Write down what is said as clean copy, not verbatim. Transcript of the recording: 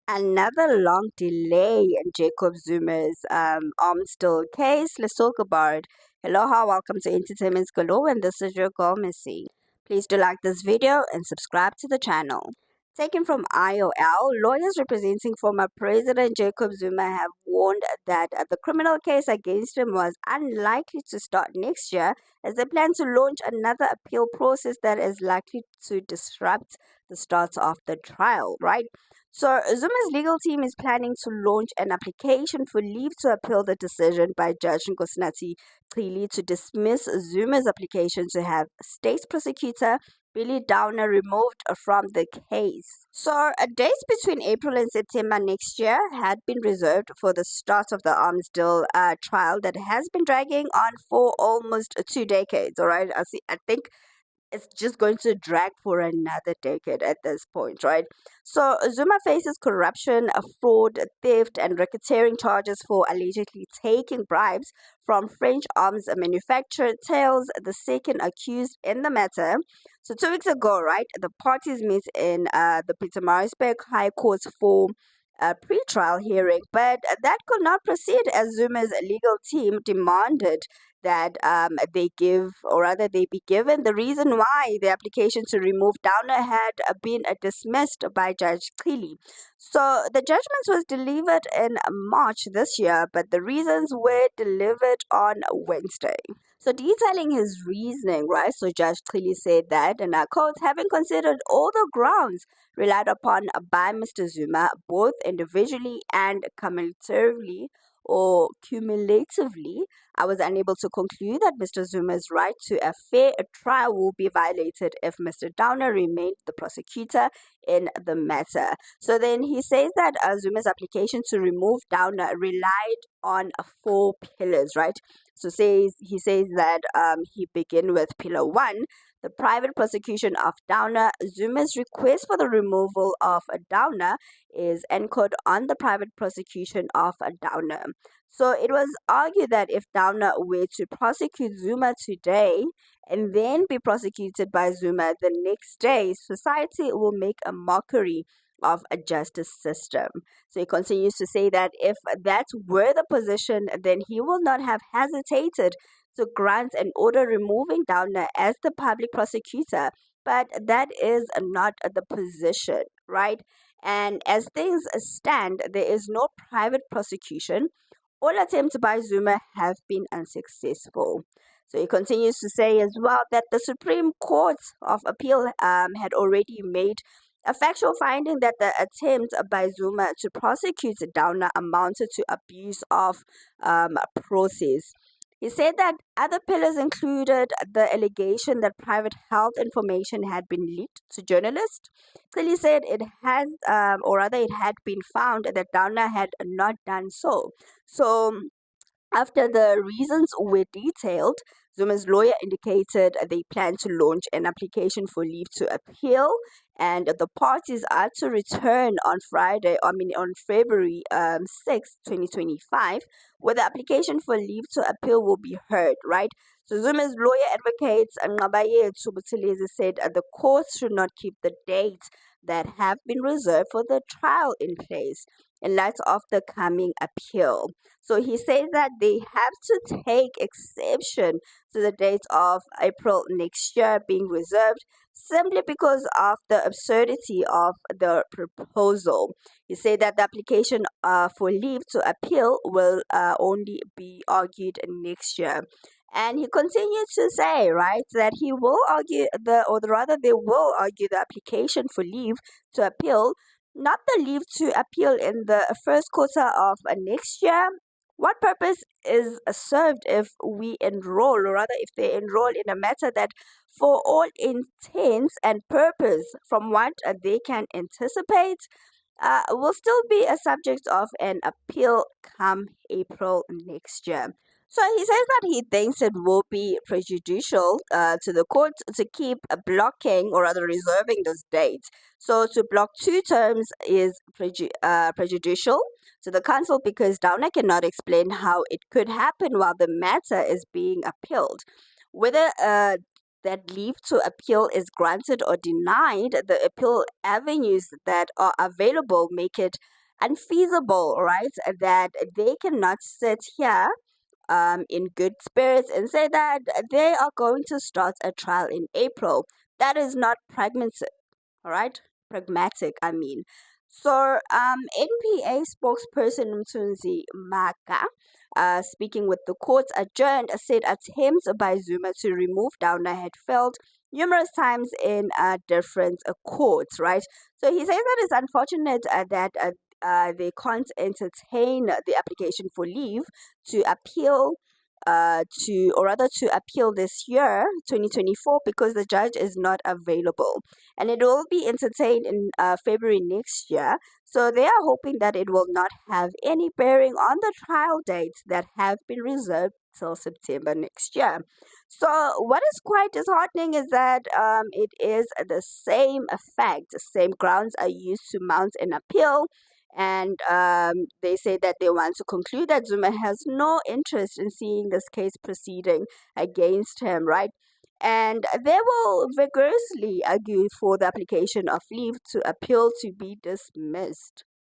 Another long delay in Jacob Zuma's armed still case. Let's talk about it. Aloha, welcome to Entertainment's Galore, and this is your girl Missy. Please do like this video and subscribe to the channel. Taken from IOL, lawyers representing former President Jacob Zuma have warned that the criminal case against him was unlikely to start next year, as they plan to launch another appeal process that is likely to disrupt the start of the trial, right? So, Zuma's legal team is planning to launch an application for leave to appeal the decision by Judge Nkosinathi Chili to dismiss Zuma's application to have state prosecutor Billy Downer removed from the case. So, dates between April and September next year had been reserved for the start of the arms deal trial that has been dragging on for almost 2 decades. All right, I think it's just going to drag for another decade at this point, right? So Zuma faces corruption, fraud, theft, and racketeering charges for allegedly taking bribes from French arms manufacturer Tails, the second accused in the matter. So 2 weeks ago, right, the parties met in the Pietermaritzburg High Court for a pre-trial hearing, but that could not proceed as Zuma's legal team demanded that they give, or rather they be given, the reason why the application to remove Downer had been dismissed by Judge Chili. So the judgment was delivered in March this year, but the reasons were delivered on Wednesday. So detailing his reasoning, right? So Judge Chili said that, and I quote, having considered all the grounds relied upon by Mr. Zuma, both individually and cumulatively, I was unable to conclude that Mr. Zuma's right to a fair trial will be violated if Mr. Downer remained the prosecutor in the matter. So then he says that Zuma's application to remove Downer relied on 4 pillars, right? So he says that he began with pillar 1, the private prosecution of Downer. Zuma's request for the removal of Downer is anchored on the private prosecution of Downer. So it was argued that if Downer were to prosecute Zuma today and then be prosecuted by Zuma the next day, society will make a mockery of a justice system. So he continues to say that if that were the position, then he will not have hesitated to grant an order removing Downer as the public prosecutor. But that is not the position, right? And as things stand, there is no private prosecution. All attempts by Zuma have been unsuccessful. So he continues to say as well that the Supreme Court of Appeal had already made a factual finding that the attempt by Zuma to prosecute Downer amounted to abuse of process. He said that other pillars included the allegation that private health information had been leaked to journalists. Clearly said it has, or rather, it had been found that Downer had not done so. So, after the reasons were detailed, Zuma's lawyer indicated they plan to launch an application for leave to appeal, and the parties are to return on on February 6, 2025, where the application for leave to appeal will be heard, right? So Zuma's lawyer advocates Ngabayethu Buthelezi said the courts should not keep the dates that have been reserved for the trial in place in light of the coming appeal. So he says that they have to take exception to the date of April next year being reserved simply because of the absurdity of the proposal. He said that the application for leave to appeal will only be argued next year. And he continued to say, right, that he will argue they will argue the application for leave to appeal, not the leave to appeal in the first quarter of next year. What purpose is served if we enroll, or rather, if they enroll in a matter that, for all intents and purpose, from what they can anticipate, will still be a subject of an appeal come April next year? So he says that he thinks it will be prejudicial to the court to keep blocking, or rather reserving those dates. So to block 2 terms is prejudicial to the council because Downer cannot explain how it could happen while the matter is being appealed. Whether that leave to appeal is granted or denied, the appeal avenues that are available make it unfeasible, right? That they cannot sit here in good spirits and say that they are going to start a trial in April. That is not pragmatic, all right? Pragmatic, I mean. So, NPA spokesperson Mtunzi Maka, speaking with the court adjourned, said attempts by Zuma to remove Downer had failed numerous times in different courts, right? So he says that it's unfortunate that they can't entertain the application for leave to appeal or rather to appeal this year 2024 because the judge is not available, and it will be entertained in February next year. So they are hoping that it will not have any bearing on the trial dates that have been reserved till September next year. So what is quite disheartening is that it is the same effect, same grounds are used to mount an appeal, and they say that they want to conclude that Zuma has no interest in seeing this case proceeding against him, right? And they will vigorously argue for the application of leave to appeal to be dismissed.